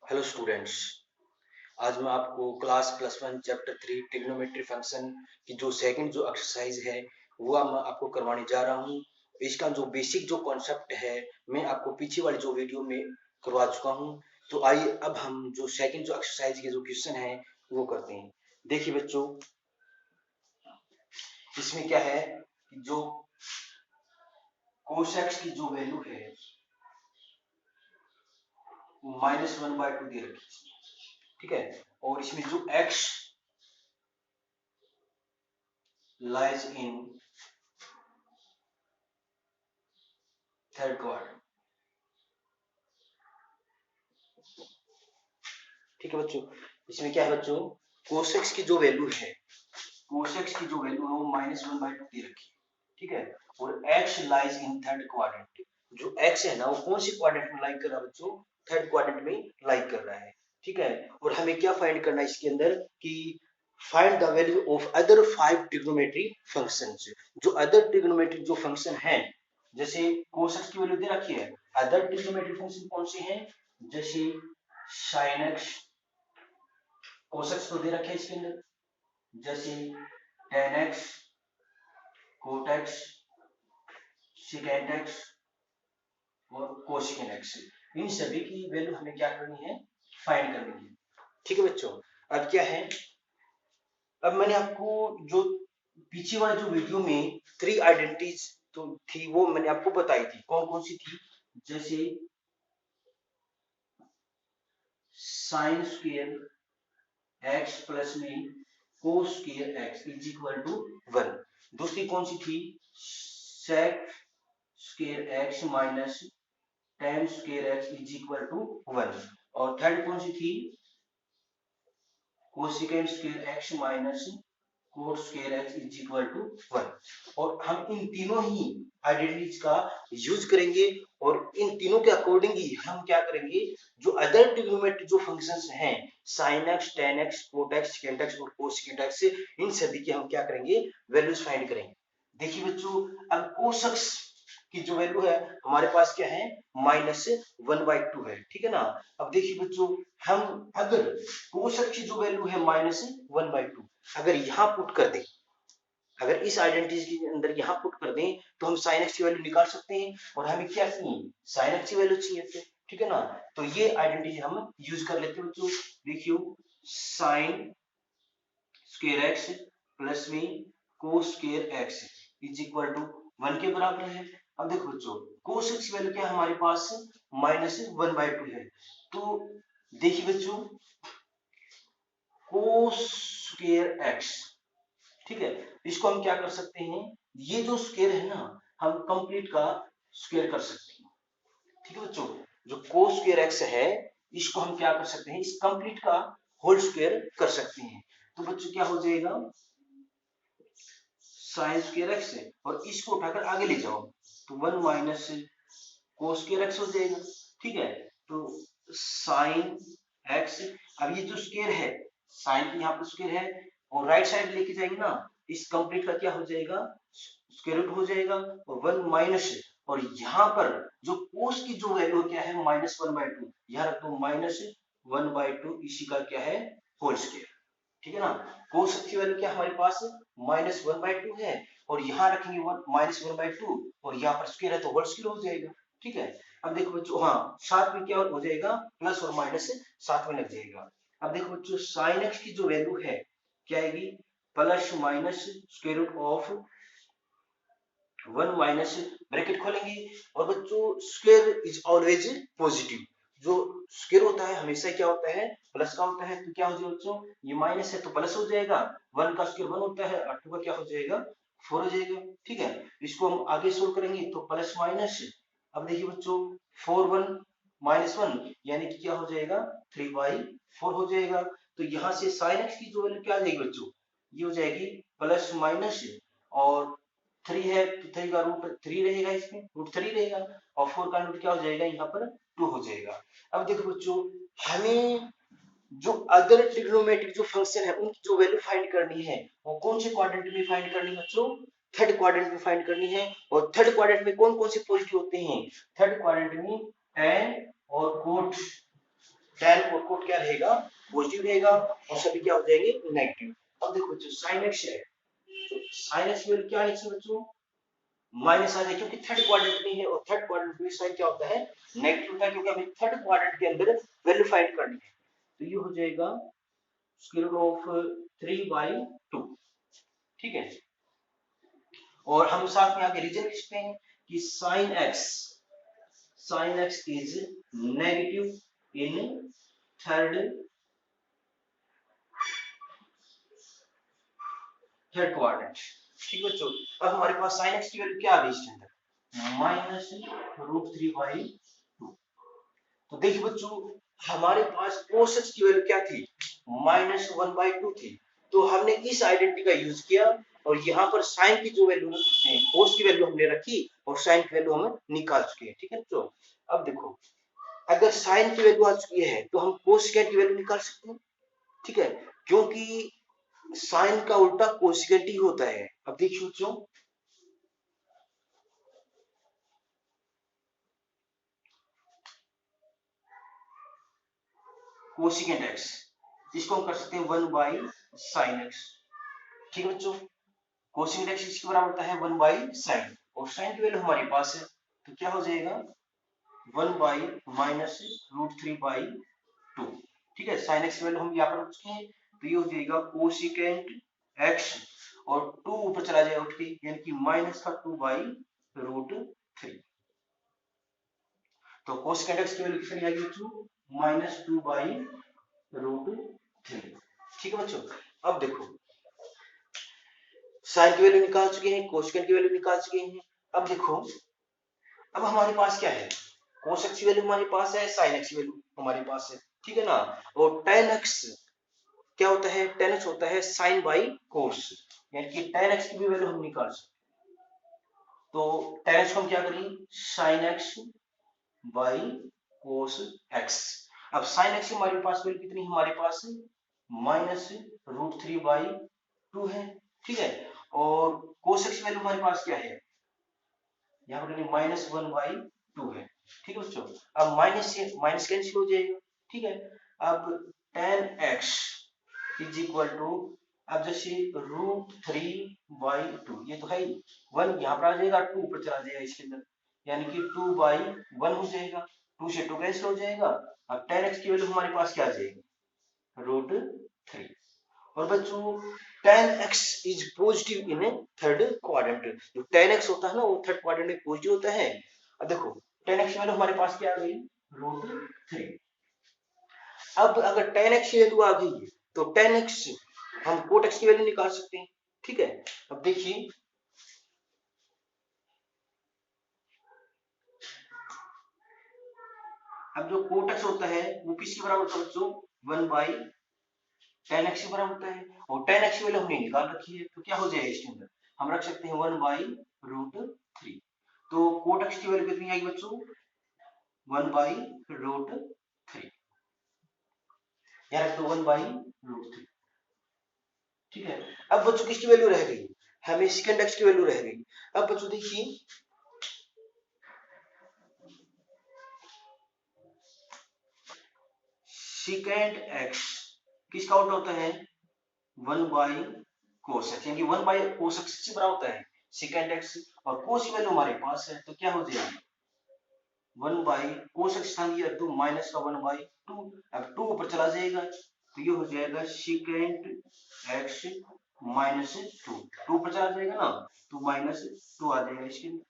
Hello students. आज मैं आपको क्लास +1 चैप्टर 3 ट्रिग्नोमेट्री फंक्शन की जो सेकंड जो एक्सरसाइज है वो मैं आपको करवाने जा रहा हूँ। इसका जो बेसिक जो कॉन्सेप्ट है मैं आपको पीछे वाली जो वीडियो में करवा चुका हूँ। तो आइए अब हम जो सेकंड जो एक्सरसाइज के जो क्वेश्चन है वो करते हैं। देखिए बच्चों, इसमें क्या है कि जो कोसेक्स की जो वैल्यू है -1/2 दे रखी है, ठीक है। और इसमें जो x lies in third quadrant, ठीक है बच्चों। इसमें क्या है बच्चों, कोसेक्स की जो वैल्यू है, कोसेक्स की जो वैल्यू है वो -1/2 दे रखी है, ठीक है। और x lies in third quadrant, जो x है ना वो कौन सी क्वाड्रेंट में लाइक कर रहा है बच्चों, थर्ड क्वाड्रेंट में लाइक कर रहा है, ठीक है। और हमें क्या फाइंड करना है इसके अंदर कि find the value of other 5 trigonometry functions. जो अदर ट्रिग्नोमेट्री जो फंक्शन है, जैसे कोसेक्स की वैल्यू दे रखी है, अदर ट्रिग्नोमेट्री फंक्शन कौन से हैं, जैसे sin x, कोसेक्स तो दे रखे हैं इसके अंदर, जैसे tan x, cot x, secant x और cosecant x। इन सभी की वैल्यू हमें क्या करनी है, फाइंड करनी है, ठीक है बच्चों। अब क्या है, अब मैंने आपको जो पीछे वाले जो वीडियो में 3 आइडेंटिटीज तो थी वो मैंने आपको बताई थी, कौन कौन सी थी, जैसे साइन स्क्वायर x प्लस में cos square x is equal to 1। दूसरी कौन सी थी, sec square x minus tan square x is equal to 1। और थर्ड कौन सी थी, cosecant square x minus cot square x is equal to 1। और हम इन तीनों ही आइडेंटिटीज का यूज करेंगे और इन तीनों के अकॉर्डिंग ही हम क्या करेंगे, जो अदर ट्रिग्नोमेट्री जो फंक्शंस हैं sin x, tan x, cot x, secant x और cosecant x, इन सभी की हम क्या करेंगे, वैल्यूज फाइंड करेंगे। देखिए बच्चों, अब कोसेक्स की जो वैल्यू है हमारे पास क्या है, -1/2 है, ठीक है ना। अब देखिए बच्चों, हम अगर कोसेक्स की जो वैल्यू है -1/2 अगर यहाँ पुट कर दें, अगर इस आइडेंटिटी के अंदर यहाँ पुट कर दें तो हम sin x की वैल्यू निकाल सकते हैं। और हमें क्या चाहिए, sin x की वैल्यू चाहिए थे, ठीक है ना। तो ये आइडेंटिटी हम यूज कर लेते हैं बच्चों। देखियो, sin स्क्वायर x प्लस में cos square x is equal to 1 के बराबर है। अब देखो बच्चों, cos x वैल्यू क्या है हमारे पास, -1/2 है। तो देखिए बच्चों, cos स्क्वायर x, ठीक है, इसको हम क्या कर सकते हैं, ये जो स्क्वायर है ना हम कंप्लीट का स्क्वायर कर सकते हैं, ठीक है बच्चों। जो cos स्क्वायर x है इसको हम क्या कर सकते हैं, इस कंप्लीट का होल स्क्वायर कर सकते हैं। तो बच्चों क्या हो जाएगा, साइन स्क्वायर एक्स है और इसको उठाकर आगे ले जाओ तो 1 माइनस कोस स्क्वायर एक्स हो जाएगा, ठीक है। तो साइन एक्स, अब ये जो स्क्वायर है, साइन की यहाँ पर स्क्वायर है और राइट साइड लेके जाएंगे ना, इस कंप्लीट का क्या हो जाएगा, स्क्वायर रूट हो जाएगा और 1 माइनस, और यहाँ पर जो कोस की जो वैल्यू क्या है -1/2, यहाँ रख दो -1/2, इसी का क्या है, होल स्क्वायर, ठीक है ना। कोस की वैल्यू क्या हमारे पास -1/2 है और यहाँ रखेंगे -1/2 और यहाँ पर स्क्वायर है तो होल स्क्वायर हो जाएगा, ठीक है। अब देखो बच्चों, हाँ साथ में क्या हो जाएगा, प्लस और माइनस साथ में लग जाएगा। अब देखो बच्चों, साइन एक्स की जो वैल्यू है क्या आएगी, plus minus square root of 1 minus, bracket खोलेंगे। और बच्चों, स्क्वायर इज ऑलवेज पॉजिटिव, जो स्क्वायर होता है हमेशा क्या होता है, प्लस का होता है। तो क्या हो जाएगा बच्चों, ये माइनस है तो प्लस हो जाएगा, 1 का स्क्वायर 1 होता है और 2 का क्या हो जाएगा, 4 हो जाएगा, ठीक है। इसको हम आगे सोल्व करेंगे तो प्लस माइनस, अब देखिए बच्चों 4 1 -1 यानी कि क्या हो जाएगा, 3/4 हो जाएगा। तो यहाँ से साइन एक्स की जो वैल्यू क्या आ जाएगी बच्चों, ये हो जाएगी प्लस माइनस, और 3 है तो 3 का रूट 3 रहेगा, इसमें रूट 3 रहेगा और 4 का रूट क्या हो जाएगा, यहाँ पर 2 हो जाएगा। अब देखो बच्चों, हमें जो अदर ट्रिग्नोमेट्रिक जो फंक्शन है उनकी जो वैल्यू फाइंड करनी है वो कौन से क्वाड्रेंट में फाइंड करनी है बच्चों, थर्ड क्वाड्रेंट में फाइंड करनी है। और थर्ड क्वाड्रेंट में कौन कौन से पॉजिटिव होते हैं, थर्ड क्वाड्रेंट में tan और cot tan और कोट क्या रहेगा, पॉजिटिव रहेगा और सभी क्या हो जाएंगे, नेगेटिव। अब देखो बच्चों sin x है, तो sin x की वैल्यू क्या है बच्चों, माइनस आ जाए, क्योंकि थर्ड क्वाड्रेंट में है और थर्ड क्वाड्रेंट में साइन क्या होता है, नेगेटिव होता है, क्योंकि हमें थर्ड क्वाड्रेंट के अंदर वैल्यू फाइंड करनी है। तो ये हो जाएगा स्क्वायर रूट ऑफ 3/2, ठीक है। और हम साथ में आगे रीजन लिखते हैं कि sin x is negative in third quadrant, ठीक है बच्चों। अब हमारे पास sin x की वैल्यू क्या आ गई इसके अंदर, -√3/2। तो देखिए बच्चों हमारे पास cos x की वैल्यू क्या थी, -1/2 थी। तो हमने इस आइडेंटिटी का यूज किया और यहाँ पर sin की जो वैल्यू है, cos की वैल्यू हमने रखी और sin की वैल्यू हम निकाल चुके हैं, ठीक है बच्चों। अब देखो अगर sin की वैल्यू आ चुकी है तो हम कोसिकेंट की वैल्यू निकाल सकते हैं, ठीक है, क्योंकि साइन का उल्टा कोसिकेंट ही होता है। अब देखिए बच्चों कोसिकेंट एक्स, इसको हम कर सकते हैं 1/sin x, ठीक है बच्चों। कोसिकेंट एक्स इसके बराबर होता है 1/sin, और साइन की वैल्यू हमारे पास है, तो क्या हो जाएगा 1/-√3/2, ठीक है। sin x की वैल्यू हम यहाँ पर रख चुके हैं, तो ये हो जाएगा कोसिकेंट x और 2 ऊपर चला जाएगा उठ के, यानी कि -2/√3। तो कोसिकेंट x की वैल्यू कितनी आएगी बच्चों, -2/√3, ठीक है बच्चों। अब देखो साइन की वैल्यू निकाल चुके हैं, कोसिकेंट की वैल्यू निकाल चुके हैं। अब देखो अब हमारे पास क्या है, cos x की वैल्यू हमारे पास है, sin x की वैल्यू हमारे पास है, ठीक है ना। और tan x क्या होता है, tan x होता है sin बाई cos, यानी कि tan x की भी वैल्यू हम निकाल सकते। तो tan x को हम क्या करें, sin x by cos x। अब sin x की हमारे पास वैल्यू कितनी है, हमारे पास -√3/2 है, ठीक है। और cos x की वैल्यू हमारे पास क्या है, यहाँ पर -1/2 है, ठीक है बच्चों। अब माइनस से माइनस कैंसिल हो जाएगा, ठीक है। अब tan x is equal to, अब जैसे √3/2, ये तो है ही, 1 यहाँ पर आ जाएगा, 2 ऊपर चला जाएगा इसके अंदर, यानी कि 2/1 हो जाएगा, 2 से 2 कैंसिल हो जाएगा। अब tan x की वैल्यू हमारे पास क्या आ जाएगी, √3। और बच्चों tan x is positive in third quadrant, जो tan x होता है ना वो थर्ड क्वाड्रेंट में पॉजिटिव होता है। अब देखो tan x की वैल्यू हमारे पास क्या आ गई, √3। अब अगर tan x की वैल्यू आ गई है तो tan x हम cot x की वैल्यू निकाल सकते हैं, ठीक है। अब देखिए अब जो cot x होता है वो किसके बराबर होता है बच्चों, 1/tan x के बराबर होता है, और tan x की वैल्यू हमने निकाल रखी है, तो क्या हो जाएगा इसके अंदर, हम रख सकते हैं 1/√3। तो cot x की वैल्यू कितनी आएगी बच्चों, 1/√3, यार तो 1/√3, ठीक है। अब बच्चों किसकी वैल्यू रह गई, हमें सेकंड x की वैल्यू रह गई। अब बच्चों देखिए सेकंड x किसका उल्टा होता है, 1/cos x, यानी 1/cos x से बराबर होता है सेकंड x, और cos की वैल्यू हमारे पास है, तो क्या हो जाएगी 1/cos x था, ये तो माइनस का 1/2, अब 2 ऊपर चला जाएगा, तो ये हो जाएगा सेकंड x -2, 2 ऊपर चला जाएगा ना, तो -2 आ जाएगा इसके अंदर।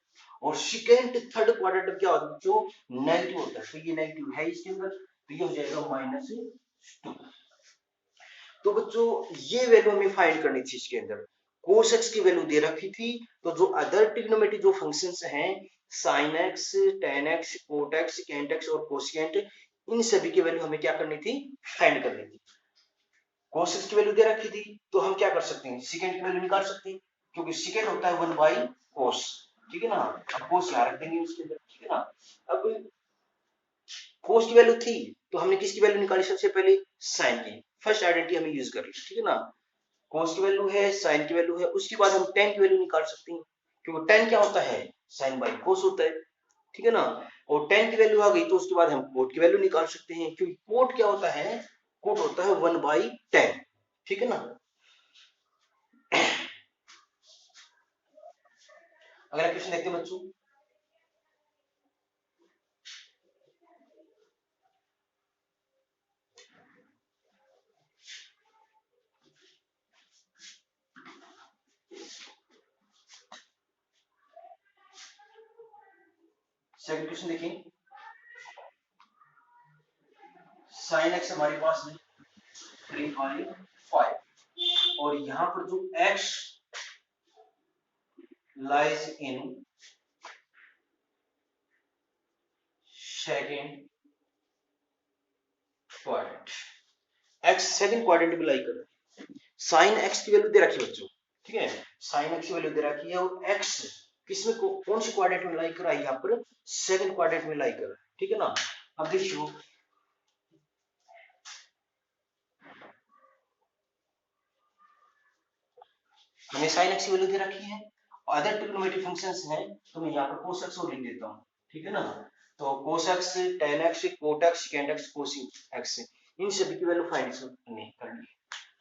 और सेकंड थर्ड क्वाड्रेंट क्या होता है जो नेगेटिव होता है, तो ये नेगेटिव है इसके अंदर, तो ये हो जाएगा -2। तो बच्चों ये वैल्यू हमें फाइंड करनी थी इसके अंदर, cos x की वैल्यू दे रखी थी, तो जो अदर ट्रिग्नोमेट्री जो फंक्शंस हैं sin x, tan x, cot x, cant x और cosecant, इन सभी की वैल्यू हमें क्या करनी थी, फाइंड करनी थी। cos x की वैल्यू दे रखी थी तो हम क्या कर सकते हैं, secant की वैल्यू निकाल सकते हैं, क्योंकि secant होता है 1/cos, ठीक है ना। अब cos यहाँ रख देंगे उसके अंदर, ठीक है ना। अब cos की वैल्यू थी तो हमने किसकी वैल्यू निकाली, सबसे पहले sin की, फर्स्ट आइडेंटिटी हमें यूज कर ली, ठीक है ना। cos की वैल्यू है, sin की वैल्यू है, उसके बाद हम tan की वैल्यू निकाल सकते हैं, क्योंकि tan क्या होता है, sin बाई cos होता है, ठीक है ना। और tan की वैल्यू आ गई तो उसके बाद हम कोट की वैल्यू निकाल सकते हैं, क्योंकि कोट क्या होता है, कोट होता है 1/10, ठीक है ना। अगला क्वेश्चन देखते हैं बच्चों। सेकंड क्वेश्चन देखिए, साइन एक्स हमारे पास में 3/5 और यहां पर जो x lies in second quadrant, x second quadrant में लाई कर रहा है। साइन x की वैल्यू दे रखी है बच्चों, ठीक है, साइन x की वैल्यू दे रखी है और x किसमें कौन सी क्वाड्रेंट में लाई कर रहा है, यहाँ पर सेकंड क्वाड्रेंट में लाई कर रहा है, ठीक है ना। अब देखियो हमें साइन एक्स की वैल्यू दे रखी है, अदर ट्रिग्नोमेट्रिक फंक्शंस हैं तो मैं यहाँ पर cos x और लिख देता हूँ, ठीक है ना। तो cos x, tan x, cot x, secant x, cos x, इन सभी की वैल्यू फाइंड करनी है।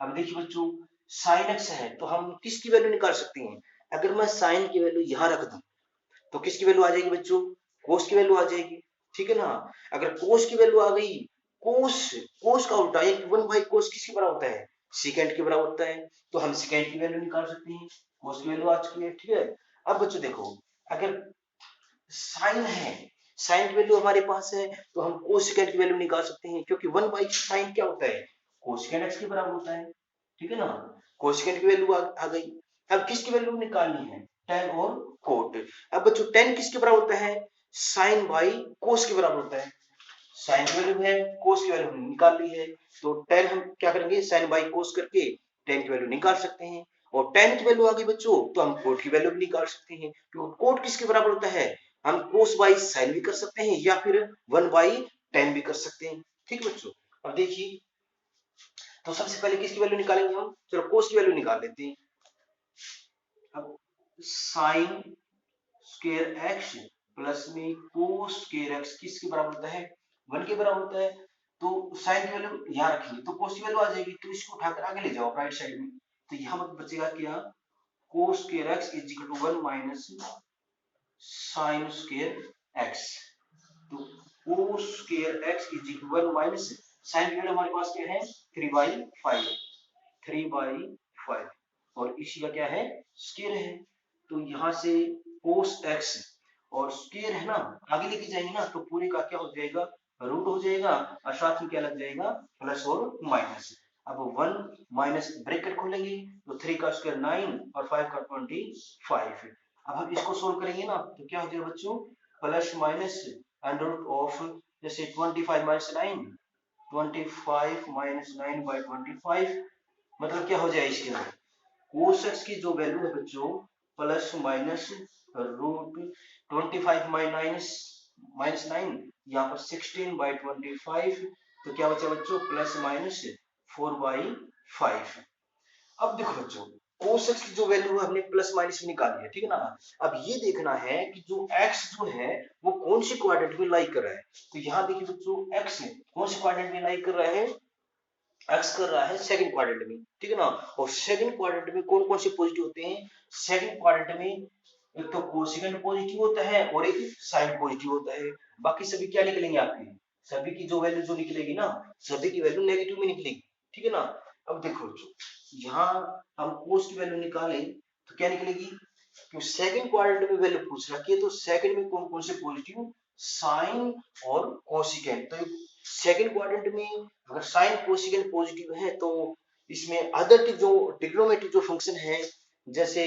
अब देखिए बच्चों, sin x है तो हम किसकी वैल्यू निकाल सकते हैं, अगर मैं sin की वैल्यू यहाँ रख दूं तो किसकी वैल्यू आ जाएगी बच्चों, cos की वैल्यू आ जाएगी, ठीक है ना। अगर cos की वैल्यू आ गई, cos cos का उल्टा यानी 1/cos किसके बराबर होता है, secant के बराबर होता है, तो हम secant की वैल्यू निकाल सकते हैं, cos की वैल्यू आ चुकी है, ठीक है। अब बच्चों देखो, अगर sin है, sin की वैल्यू हमारे पास है तो हम cosecant की वैल्यू निकाल सकते हैं, क्योंकि 1/sin क्या होता है, cosecant x के बराबर होता है, ठीक है ना। cosecant की वैल्यू आ गई। अब किसकी वैल्यू निकालनी है, tan और cot। अब बच्चों tan किसके बराबर होता है, sin बाई cos के बराबर होता है, sin की वैल्यू है, cos की वैल्यू हमने निकाल ली है, तो tan हम क्या करेंगे, sin बाई cos करके tan की वैल्यू निकाल सकते हैं। और tan की वैल्यू आ गई बच्चों तो हम cot की वैल्यू भी निकाल सकते हैं, क्योंकि cot किसके बराबर होता है, हम cos बाई sin भी कर सकते हैं या फिर 1/tan भी कर सकते हैं, ठीक है बच्चों। अब देखिए, तो सबसे पहले किसकी वैल्यू निकालेंगे हम, चलो cos की वैल्यू निकाल लेते हैं। अब sin स्क्वायर x प्लस में cos स्क्वायर x किसके बराबर होता है, 1 के बराबर होता है, तो sin की वैल्यू यहाँ रखेंगे तो cos की वैल्यू आ जाएगी, तो इसको उठाकर आगे ले जाओ राइट साइड में, तो यहाँ पर बचेगा क्या, cos square x is equal to 1 minus sin square x, तो cos square x is equal to 1 minus sin की वैल्यू हमारे पास क्या है 3/5, 3/5 और इसी का क्या है स्क्वायर है, तो यहाँ से cos x और स्क्वायर है ना, आगे लेके जाएंगे ना तो पूरे का क्या हो जाएगा, रूट हो जाएगा और साथ में क्या लग जाएगा, प्लस और माइनस। अब 1 माइनस ब्रैकेट खोलेंगे तो 3 का स्क्वायर 9 और 5 का 25। अब हम इसको सोल्व करेंगे ना तो क्या हो जाएगा बच्चों, plus minus under root of, जैसे 25 माइनस 9, 25 माइनस 9/25, मतलब क्या हो जाए इसके अंदर, cos x की जो वैल्यू है बच्चों plus minus root 25 minus minus 9, यहाँ पर 16/25, तो क्या बचा बच्चों प्लस माइनस 4/5। अब देखो बच्चों, cos x की जो वैल्यू है हमने प्लस माइनस में निकाली है, ठीक है ना। अब ये देखना है कि जो x जो है वो कौन सी क्वाड्रेंट में लाई कर रहा है, तो यहाँ देखिए बच्चों x कौन सी क्वाड्रेंट में लाई कर रहा है, एक्स कर रहा है सेकंड क्वाड्रेंट में, ठीक है ना। और सेकंड क्वाड्रेंट में कौन कौन से पॉजिटिव होते हैं, सेकंड क्वाड्रेंट में एक तो कोसेकेंट पॉजिटिव होता है और एक साइन पॉजिटिव होता है, बाकी सभी क्या निकलेंगे आपके, सभी की जो वैल्यू जो निकलेगी ना, सभी की वैल्यू नेगेटिव में निकलेगी, ठीक है ना। अब देखो यहाँ हम कोस की वैल्यू निकालें तो क्या निकलेगी, तो सेकंड क्वाड्रेंट में वैल्यू पूछ रखी है तो सेकंड में कौन कौन से पॉजिटिव, साइन और कोसिकेंट, तो सेकंड क्वाड्रेंट में अगर साइन कोसिकेंट पॉजिटिव है तो इसमें अदर जो ट्रिग्नोमेट्रिक जो फंक्शन है जैसे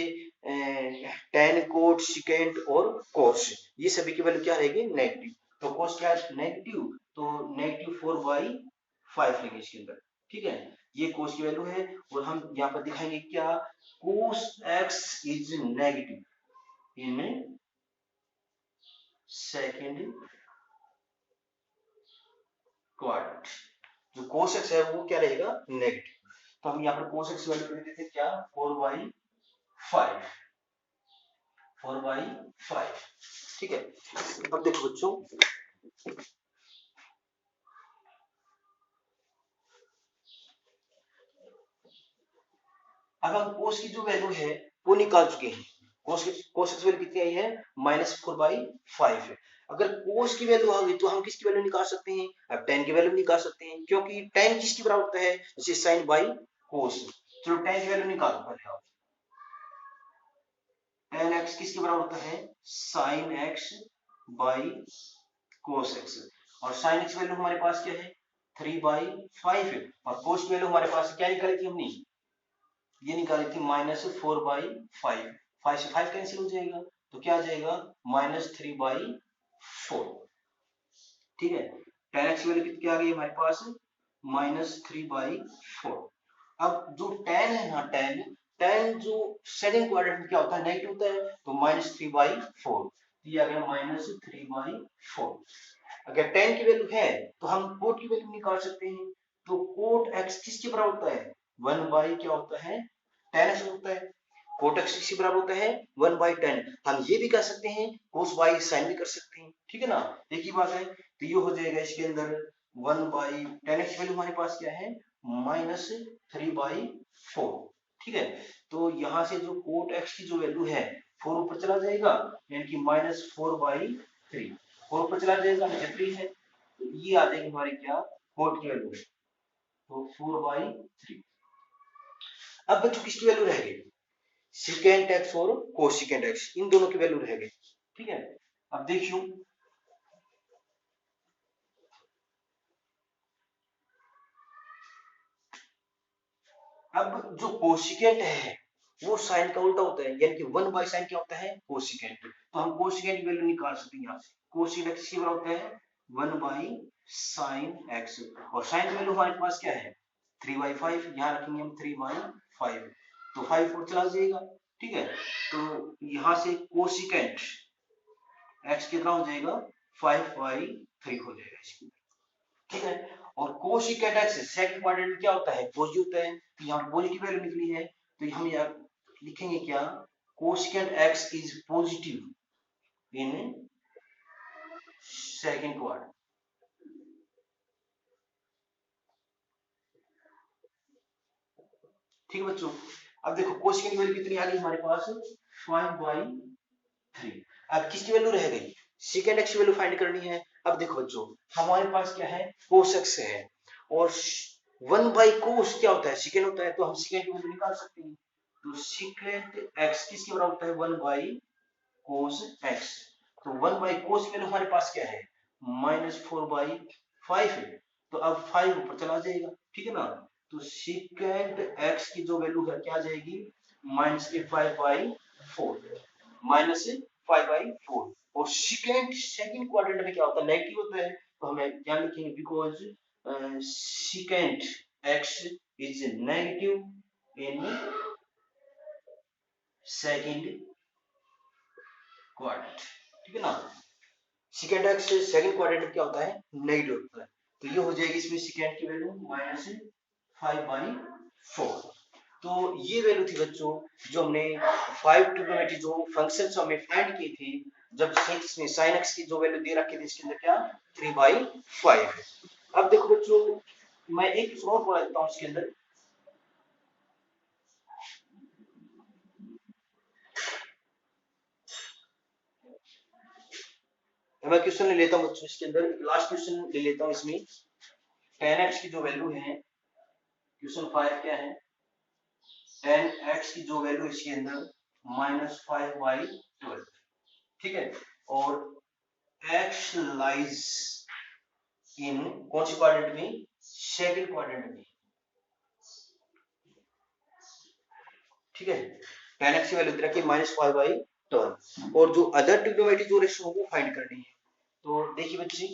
tan कोट सिकेंट और कोस, ये सभी की वैल्यू क्या रहेगी नेगेटिव, तो कोस क्या है नेगेटिव, तो नेगेटिव 4/5 लेंगे इसके अंदर, ठीक है। ये कोस की वैल्यू है और हम यहाँ पर दिखाएंगे क्या, cos x is negative in second quadrant, जो cos x है वो क्या रहेगा नेगेटिव, तो हम यहाँ पर cos x वैल्यू दे देते क्या 4/5, 4/5। ठीक है, अब देखो बच्चों, अब हम कोस की जो वैल्यू है वो निकाल चुके हैं। कोस की वैल्यू कितनी आई है, -4/5 है। अगर कोस की वैल्यू आ गई तो हम किसकी वैल्यू निकाल सकते हैं, अब tan की वैल्यू निकाल सकते हैं, क्योंकि tan किसके बराबर होता है, जैसे sin बाई कोस। चलो tan की वैल्यू निकालो पहले आप। tan x किसके बराबर होता है, sin x by cos x। और sin x वैल्यू हमारे पास क्या है, 3/5 है। और cos की वैल्यू हमारे पास क्या निकाली थी हमने, ये निकाली थी -4/5। 5 से 5 कैंसिल हो जाएगा, तो क्या आ जाएगा, -3/4। ठीक है, tan x की वैल्यू कितनी आ गई हमारे पास, -3/4। अब जो tan है ना, tan जो सेकंड क्वाड्रेंट में क्या होता है, नेगेटिव होता है, तो -3/4, ये आ गया -3/4। अगर tan की वैल्यू है तो हम कोट की वैल्यू निकाल सकते हैं। तो कोट x किसके बराबर होता है, 1 बाई क्या होता है, tan x होता है। कोट x किसके बराबर होता है, 1/10। हम ये भी कर सकते हैं, कोस बाई साइन भी कर सकते हैं, ठीक है ना, एक ही बात है। तो ये हो जाएगा इसके अंदर 1/10 x वैल्यू हमारे पास क्या है, -3/4। ठीक है, तो यहाँ से जो कोट x की जो वैल्यू है 4 ऊपर चला जाएगा, यानी कि -4/3। 4 ऊपर चला जाएगा, नीचे 3 है, तो ये आ जाएगी हमारी क्या, कोट की वैल्यू, तो 4/3। अब बच्चों किसकी वैल्यू रह गई, सिकेंट एक्स और कोसिकेंट एक्स, इन दोनों की वैल्यू रह गई। ठीक है, अब देखियो, अब जो कोसिकेंट है वो साइन का उल्टा होता है, यानी कि 1/sin क्या होता है, कोसिकेंट। तो हम कोसिकेंट की वैल्यू निकाल सकते हैं यहाँ से। कोसिकेंट एक्स की बराबर होता है 1/sin x, और साइन की वैल्यू हमारे पास क्या है, 3/5, यहाँ रखेंगे हम 3/5, तो 5 और चला जाएगा। ठीक है, तो यहाँ से कोसिकेंट x कितना हो जाएगा, 5/3 हो जाएगा इसकी। ठीक है, और कोसिकेंट एक्स सेकंड क्वाड्रेंट में क्या होता है, पॉजिटिव होता है, तो यहाँ पॉजिटिव वैल्यू निकली है, तो हम यहाँ लिखेंगे क्या, cosecant x is positive in second quadrant. ठीक है बच्चों, अब देखो कोसिकेंट की वैल्यू कितनी आ गई हमारे पास, 5/3। अब किसकी वैल्यू रह गई, सेकंड एक्स की वैल्यू फाइंड करनी है। अब देखो बच्चों, हमारे पास क्या है, कोस एक्स है, और 1/कोस क्या होता है, सेकंड होता है, तो हम सेकंड की वैल्यू निकाल सकते हैं। तो सेकंड एक्स किसके बराबर होता है, 1/कोस एक्स। तो 1/कोस की वैल्यू हमारे पास क्या है, -4/5 है, तो अब 5 ऊपर चला जाएगा। ठीक है ना, तो सेकंड एक्स की जो वैल्यू है क्या आ जाएगी, -5/4, -5/4। और सेकंड क्वाड्रेंट में क्या होता है, नेगेटिव होता है, तो हमें क्या लिखेंगे, because secant x is negative in second quadrant। ठीक है ना, secant x सेकंड क्वाड्रेंट में क्या होता है, नेगेटिव होता है, तो ये हो जाएगी इसमें secant की वैल्यू -5/4। तो ये वैल्यू थी बच्चों जो हमने 5 ट्रिग्नोमेट्री जो फंक्शंस हमने फाइंड की थी, जब में sin x की जो वैल्यू दे रखी थी, इसके अंदर क्या 3/5 है। अब देखो बच्चों, मैं एक और पढ़ा देता हूँ इसके अंदर। मैं क्वेश्चन ले लेता हूँ बच्चों, इसके अंदर लास्ट क्वेश्चन ले लेता हूँ इसमें। tan x की जो वैल्यू है, क्वेश्चन 5 क्या है, tan x की जो वैल्यू इसके अंदर -5/12। ठीक है, और x लाइज इन कौन सी क्वाड्रेंट में, सेकंड क्वाड्रेंट में। ठीक है, tan x की वैल्यू दे रखी है -5/12, और जो अदर ट्रिग्नोमेट्री जो रेशियो वो फाइंड करनी है। तो देखिए बच्चे,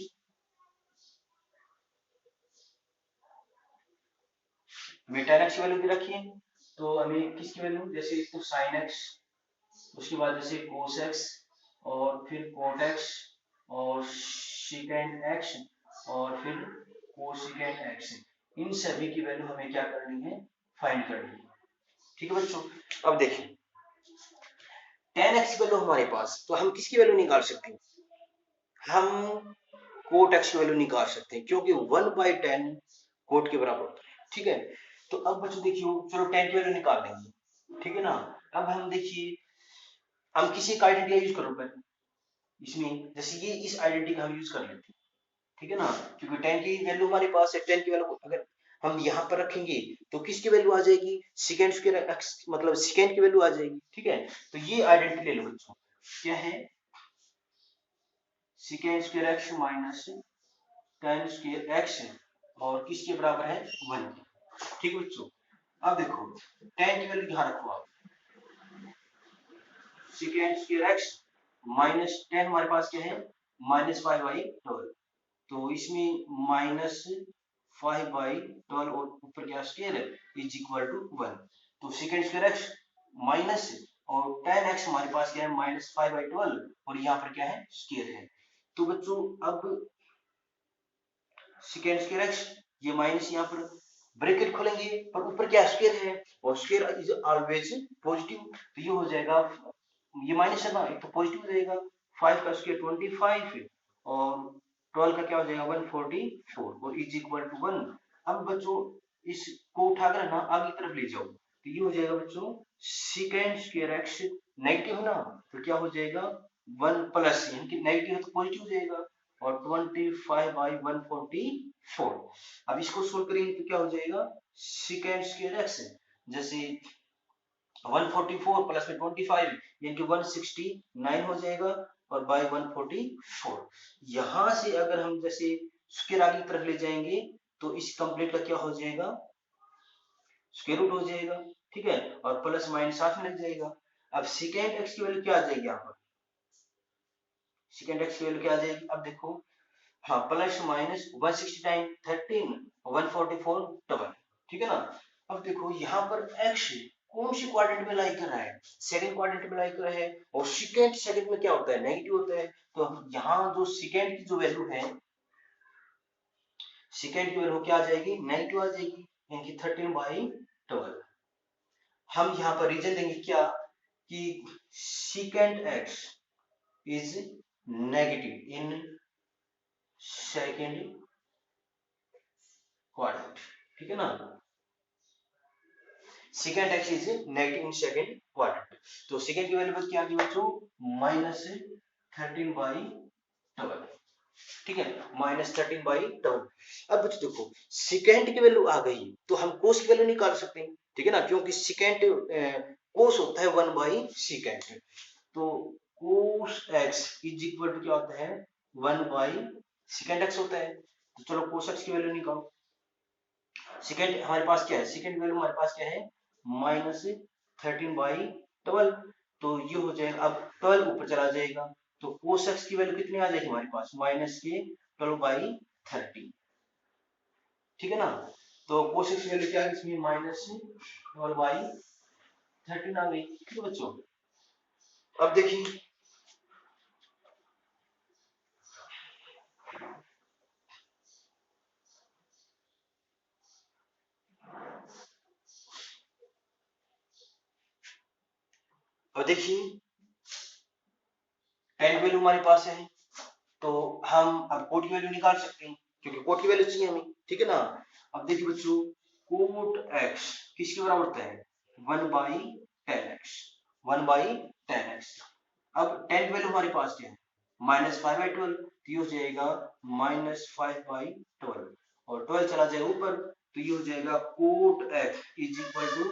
हमें tan x की वैल्यू दे रखी है, तो हमें किसकी वैल्यू, जैसे तो sin x, उसके बाद जैसे cos x, और फिर cot x, और secant x, और फिर cosecant x, इन सभी की वैल्यू हमें क्या करनी है, फाइंड करनी है। ठीक है बच्चों, अब देखिए, tan x की वैल्यू हमारे पास, तो हम किसकी वैल्यू निकाल सकते हैं, हम कोट x की वैल्यू निकाल सकते हैं, क्योंकि 1/10 कोट के बराबर होता है। ठीक है, तो अब बच्चों देखिए, चलो tan की वैल्यू निकाल लेंगे, ठीक है ना। अब हम देखिए, हम किसी का आइडेंटिटी यूज करो पहले इसमें, जैसे ये इस आइडेंटिटी का हम यूज कर लेते हैं, ठीक है ना, क्योंकि tan की वैल्यू हमारे पास है, tan की वैल्यू अगर हम यहाँ पर रखेंगे तो किसकी वैल्यू आ जाएगी, सेकेंड स्क्वायर x, मतलब सेकेंड की वैल्यू आ जाएगी। ठीक है, तो ये आइडेंटिटी ले लो बच्चों, क्या है, second square x minus tan square x, और किसके बराबर है, 1। ठीक है बच्चों, अब देखो tan की वैल्यू ध्यान रखो आप, second square x minus tan हमारे पास क्या है, -5/12, तो इसमें -5/12 और ऊपर क्या स्क्वायर है, इज इक्वल टू 1। तो सेकेंड स्क्वायर x माइनस, और tan x हमारे पास क्या है, -5/12, और यहाँ पर क्या है, स्क्वायर है। तो बच्चों अब सेकेंड स्क्वायर x, ये माइनस यहाँ पर ब्रैकेट खोलेंगे, और ऊपर क्या स्क्वायर है, और स्क्वायर इज ऑलवेज पॉजिटिव, तो ये हो जाएगा, ये माइनस है ना, एक तो पॉजिटिव हो जाएगा, 5 का स्क्वायर 25, और 12 का क्या हो जाएगा, 144, और इज इक्वल टू 1। अब बच्चों इसको उठाकर ना आगे की तरफ ले जाओ, तो ये हो जाएगा बच्चों, सेकेंड स्क्वायर x नेगेटिव है ना, तो क्या हो जाएगा, 1 प्लस, यानी कि नेगेटिव है तो पॉजिटिव हो जाएगा, और 25/144। अब इसको सोल्व करेंगे तो क्या हो जाएगा, सेकेंड स्क्वायर x, जैसे 144 प्लस में 25, यानी कि 169 हो जाएगा, और बाय 144। यहां से अगर हम जैसे स्क्वायर आगे की तरफ ले जाएंगे, तो इस कंप्लीट का क्या हो जाएगा, स्क्वायर रूट हो जाएगा। ठीक है, और प्लस माइनस साथ में लग जाएगा। अब सेकेंड एक्स की वैल्यू क्या आ जाएगी, यहाँ पर सेकेंड एक्स की वैल्यू क्या आ जाएगी, अब देखो, हाँ, प्लस माइनस 169 13 144 डबल, ठीक है ना। अब देखो यहाँ पर x कौन सी क्वाड्रेंट में लाई कर रहा है, सेकंड क्वाड्रेंट में लाई कर रहा है, और सेकंड में क्या होता है, नेगेटिव होता है। तो यहाँ जो सेकंड की जो वैल्यू है, सेकंड की वैल्यू क्या आ जाएगी, नेगेटिव आ जाएगी, यानी कि 13/12। हम यहाँ पर रीजन देंगे क्या, कि second x is negative in second quadrant, ठीक है ना, second x is negative in second quadrant. तो सेकेंड की वैल्यू क्या आ गई बच्चों, -13/12, ठीक है, -13/12। अब बच्चों देखो, सेकेंड की वैल्यू आ गई, तो हम कोस की वैल्यू निकाल सकते हैं, ठीक है ना, क्योंकि सेकेंड कोस होता है 1/सेकेंड, तो cos X is equal to क्या होता है, 1/सेकेंड एक्स होता है। तो चलो कोस एक्स की वैल्यू निकालो। सेकेंड हमारे पास क्या है, सेकेंड वैल्यू हमारे पास क्या है, -13/12, तो ये हो जाएगा, अब 12 ऊपर चला जाएगा, तो cos x की वैल्यू कितनी आ जाएगी हमारे पास, -12/13, ठीक है ना। तो cos x की वैल्यू क्या है, इसमें -12/13 आ गई, ठीक है बच्चों। अब देखिए, अब देखिए tan वैल्यू हमारे पास है, तो हम अब कोट की वैल्यू निकाल सकते हैं, क्योंकि कोट की वैल्यू चाहिए हमें, ठीक है ना। अब देखिए बच्चों, कोट x किसके बराबर होता है, 1/10x, 1/10x। अब 10 की वैल्यू हमारे पास क्या है, -5/12, तो ये हो जाएगा -5/12, और 12 चला जाएगा ऊपर, तो ये हो जाएगा cot x is equal to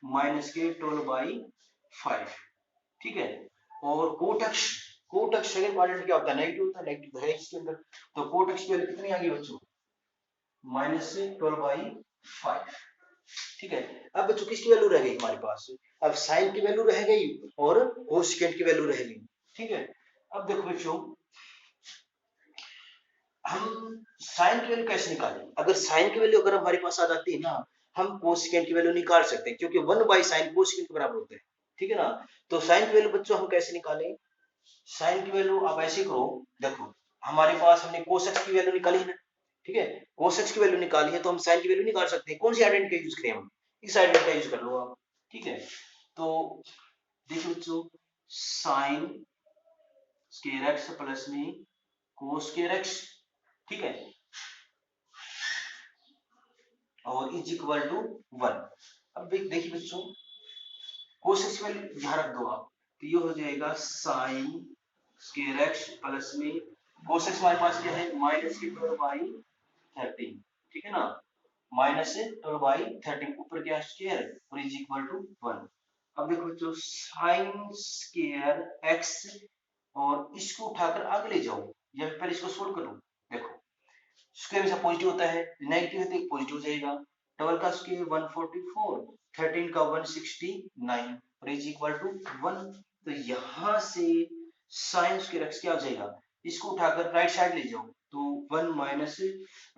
-12/5, ठीक है। और कोट एक्स सेकंड क्वाड्रेंट क्या होता है, नेगेटिव होता है, नेगेटिव है इसके अंदर, तो कोट एक्स की वैल्यू कितनी आ गई बच्चों, -12/5, ठीक है। अब बच्चों किसकी वैल्यू रह गई हमारे पास, अब साइन की वैल्यू रह गई, और कोसेकेंट की वैल्यू रह गई, ठीक है। अब देखो बच्चों, हम साइन की वैल्यू कैसे निकालें, अगर साइन की वैल्यू अगर हमारे पास आ जाती है ना, हम कोसेकेंट की वैल्यू निकाल सकते हैं, क्योंकि 1/sin कोसेकेंट के बराबर होता है, ठीक है ना। तो साइन की वैल्यू बच्चों हम कैसे निकालें, साइन की वैल्यू आप ऐसे करो, देखो हमारे पास हमने cos x की वैल्यू निकाली है ना, ठीक है, cos x की वैल्यू निकाली है, तो हम साइन की वैल्यू निकाल सकते हैं। कौन सी आइडेंटिटी का यूज करें हम, इस आइडेंटिटी का यूज कर लो आप, ठीक है। तो देखो बच्चों, साइन स्क्वायर एक्स प्लस में कोस स्क्वायर एक्स, ठीक है, और इज इक्वल टू 1। अब देखिए बच्चों, कोस एक्स वैल्यू यहां रख दो आप, तो ये हो जाएगा साइन स्क्वायर एक्स प्लस में कोस एक्स हमारे पास क्या है, माइनस की पावर बाई 13, ठीक है ना, माइनस 12/13, ऊपर क्या स्क्वायर और इज इक्वल टू 1। अब देखो जो साइन स्क्वायर एक्स, और इसको उठाकर आगे ले जाओ, या पहले इसको सोल्व करो। देखो स्क्वायर हमेशा पॉजिटिव होता है, नेगेटिव है तो पॉजिटिव हो जाएगा। 12 का स्क्वायर 144, 13 का 169 और इज इक्वल टू 1। तो यहां से साइन स्क्वायर एक्स क्या हो जाएगा, इसको उठाकर राइट साइड ले जाओ, तो 1 माइनस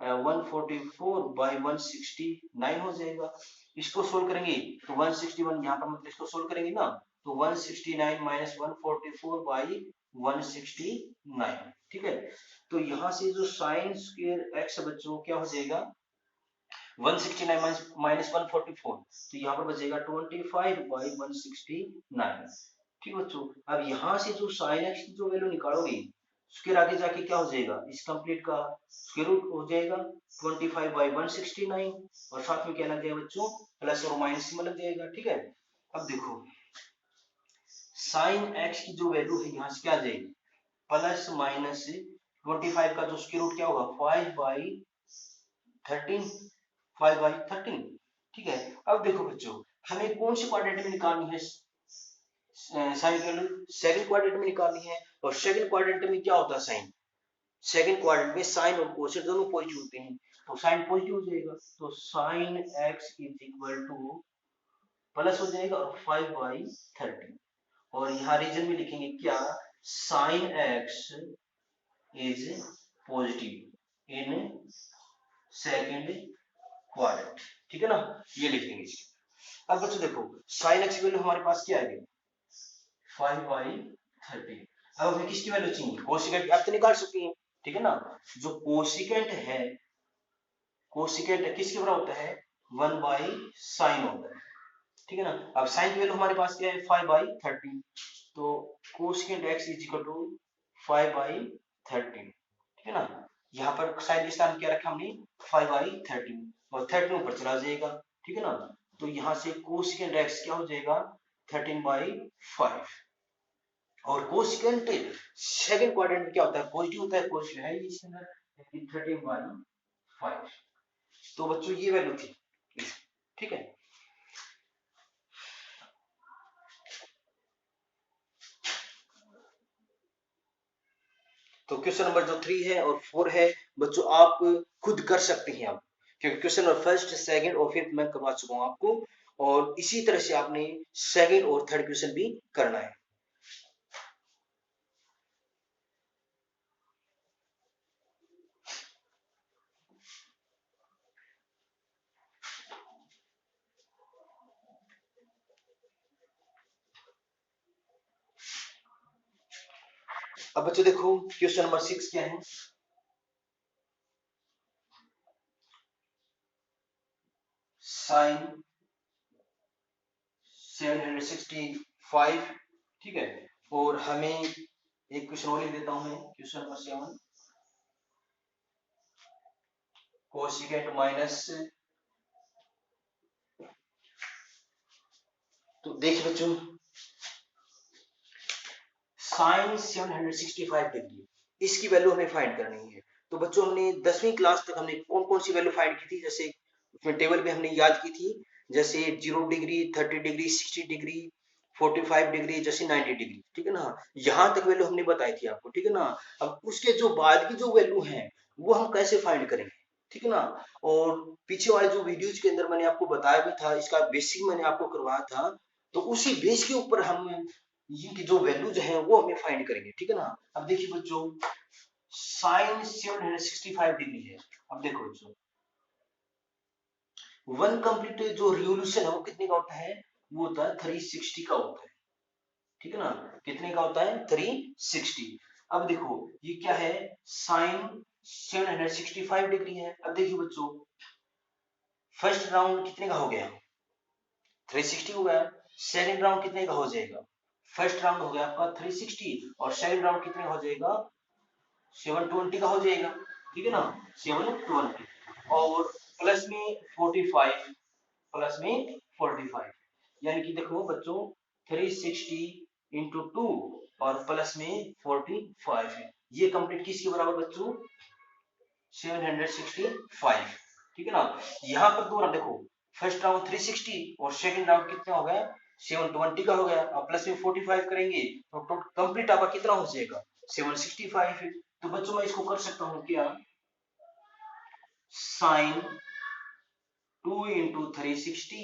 144/169 हो जाएगा। इसको सोल्व करेंगे तो 161 यहाँ पर, मतलब इसको सोल्व करेंगे ना, तो 169 माइनस 144/169, ठीक है। तो यहाँ से जो साइन स्क्वायर एक्स बच्चों क्या हो जाएगा, 169 माइनस 144, तो यहाँ पर बचेगा 25/169, ठीक बच्चों। अब यहाँ से जो साइन एक्स की जो वैल्यू निकालोगे, उसके आगे जाके क्या हो जाएगा, इस कंप्लीट का स्क्वायर रूट हो जाएगा 25/169, और साथ में क्या लग जाएगा बच्चों, प्लस और माइनस में लग जाएगा, ठीक है। अब देखो साइन एक्स की जो वैल्यू है यहाँ से क्या आ जाएगी, प्लस माइनस 25 का जो स्क्वायर रूट क्या होगा, 5/13, 5/13, ठीक है। अब देखो बच्चों, हमें कौन सी क्वाड्रेंट में निकालनी है, साइन की वैल्यू सेकंड क्वाड्रेंट में निकालनी है, और सेकंड क्वाड्रेंट में क्या होता है साइन, सेकंड क्वाड्रेंट में साइन और कोसेट दोनों पॉजिटिव होते हैं, तो साइन पॉजिटिव हो जाएगा, तो sine x is equal two plus हो जाएगा और 5/13, और यहाँ रीजन में लिखेंगे क्या, sine x is positive in second quadrant, ठीक है ना, ये लिख देंगे। अब बच्चों देखो साइन एक्स की वैल्यू हमारे पास क्या आ गई, 5/13। अब हमें किसकी वैल्यू चाहिए, कोसिकेंट आप तो निकाल सकते हैं, ठीक है ना। जो कोसिकेंट है, कोसिकेंट किसके बराबर होता है, 1/sin होता है, ठीक है ना। अब साइन की वैल्यू हमारे पास क्या है, 5/13, तो cosecant x is equal to 5/13, ठीक है ना। यहाँ पर साइन के स्थान क्या रखा हमने, 5/13, और 13 ऊपर चला जाएगा, ठीक है ना। तो यहाँ से कोसिकेंट x क्या हो जाएगा, 13/5, और कोसिकेंट सेकंड क्वाड्रेंट में क्या होता है, पॉजिटिव होता है, कोसिकेंट है इसके अंदर 13/5। तो बच्चों ये वैल्यू थी, ठीक है। तो क्वेश्चन नंबर जो 3 है और 4 है बच्चों, आप खुद कर सकते हैं अब, क्योंकि क्वेश्चन नंबर फर्स्ट, सेकंड और फिफ्थ मैं करवा चुका हूं आपको, और इसी तरह से आपने सेकंड और थर्ड क्वेश्चन भी करना है। अब बच्चों देखो क्वेश्चन नंबर 6 क्या है, साइन 765, ठीक है। और हमें एक क्वेश्चन और लिख देता हूं मैं, क्वेश्चन नंबर 7, कोसिकेंट माइनस, तो देखिए बच्चों साइन 765 डिग्री, इसकी वैल्यू हमें फाइंड करनी है। तो बच्चों हमने 10वीं क्लास तक हमने कौन कौन सी वैल्यू फाइंड की थी, जैसे उसमें टेबल में हमने याद की थी, जैसे 0 डिग्री, 30 डिग्री, 60 डिग्री, 45 डिग्री, जैसे 90 डिग्री, ठीक है ना। यहाँ तक वैल्यू हमने बताई थी आपको, ठीक है ना। अब उसके जो बाद की जो वैल्यू है वो हम कैसे फाइंड करेंगे, ठीक है ना। और पीछे वाले जो वीडियोज के अंदर मैंने आपको बताया भी था, इसका बेसिक मैंने आपको करवाया था, तो उसी बेस के ऊपर हम इनकी जो वैल्यूज है वो हमें फाइंड करेंगे, ठीक है ना। अब देखिए बच्चों साइन 765 डिग्री है, अब देखो बच्चों वन कंप्लीट जो रिवोल्यूशन है वो कितने का होता है, वो होता है 360 का होता है, ठीक है ना। कितने का होता है, 360। अब देखो ये क्या है, साइन 765 डिग्री है। अब देखिए बच्चों फर्स्ट राउंड कितने का हो गया, 360 हो गया, सेकंड राउंड कितने का हो जाएगा, फर्स्ट राउंड हो गया आपका 360 और सेकंड राउंड कितने हो जाएगा 720 का हो जाएगा, ठीक है ना 720 और प्लस में 45 प्लस में 45 यानी कि देखो बच्चों 360 इंटू 2 और प्लस में 45 है, ये कंप्लीट किसके बराबर बच्चों 765, ठीक है ना। यहाँ पर दो राउंड देखो फर्स्ट राउंड 360 और सेकंड राउंड कितना हो गया 720 का हो गया, अब प्लस में 45 करेंगे तो कंप्लीट आपका कितना हो जाएगा 765 है। तो बच्चों मैं इसको कर सकता हूँ क्या साइन 2 इंटू 360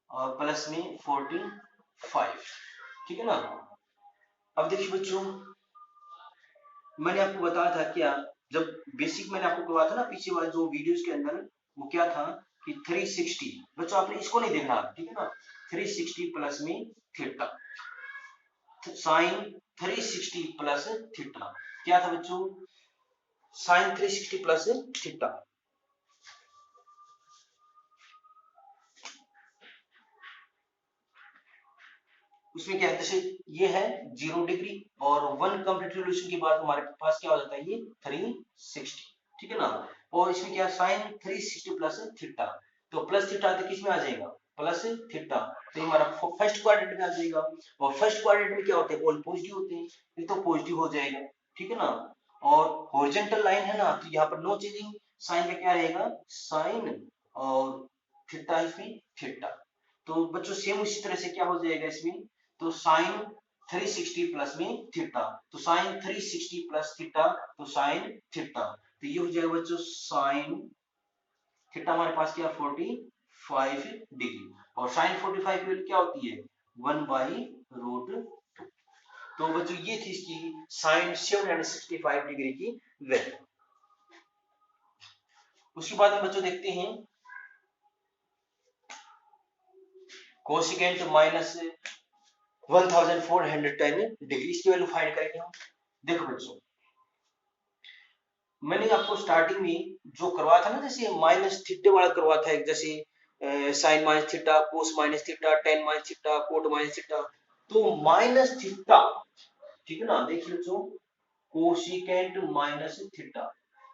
और प्लस में 45, ठीक है ना। अब देखिए बच्चों मैंने आपको बताया था क्या जब बेसिक मैंने आपको करवाया था ना पीछे वाले जो वीडियोस के अंदर वो क्या था कि 360 बच्चों आपने इसको नहीं देखना ठीक है ना 360 प्लस में थीटा साइन 360 प्लस थीटा क्या था बच्चों साइन 360 प्लस थीटा उसमें क्या है जैसे ये है 0 डिग्री और 1 कंप्लीट रिवोल्यूशन के बाद हमारे पास क्या हो जाता है ये 360, ठीक है ना। और इसमें क्या साइन 360 प्लस थीटा तो प्लस थीटा तो किस में आ जाएगा प्लस थीटा तो हमारा फर्स्ट क्वाड्रेंट में आ जाएगा और फर्स्ट क्वाड्रेंट में क्या होते हैं ऑल पॉजिटिव होते हैं ये तो पॉजिटिव हो जाएगा, ठीक है ना। और हॉरिजॉन्टल लाइन है ना तो यहाँ पर नो चेंजिंग साइन में क्या रहेगा साइन और थीटा इसमें थीटा तो बच्चों सेम उसी तरह से क्या हो जाएगा इसमें तो साइन 360 प्लस में थीटा तो साइन 360 प्लस थीटा तो साइन थीटा तो ये हो जाएगा बच्चों साइन थीटा हमारे पास क्या 45 डिग्री और साइन 45 की वैल्यू क्या होती है 1/√2 तो बच्चों ये थी इसकी साइन 765 डिग्री की वैल्यू। उसके बाद हम बच्चों देखते हैं कोसिकेंट माइनस 1410 डिग्री इसकी वैल्यू फाइंड करेंगे हम। देखो बच्चों मैंने आपको स्टार्टिंग में जो करवाया था ना जैसे माइनस थीटा वाला करवाया था एक जैसे sine minus theta cos minus theta tan minus theta cot minus theta तो माइनस थीटा ठीक है ना देखिए बच्चों कोसिकेंट माइनस थीटा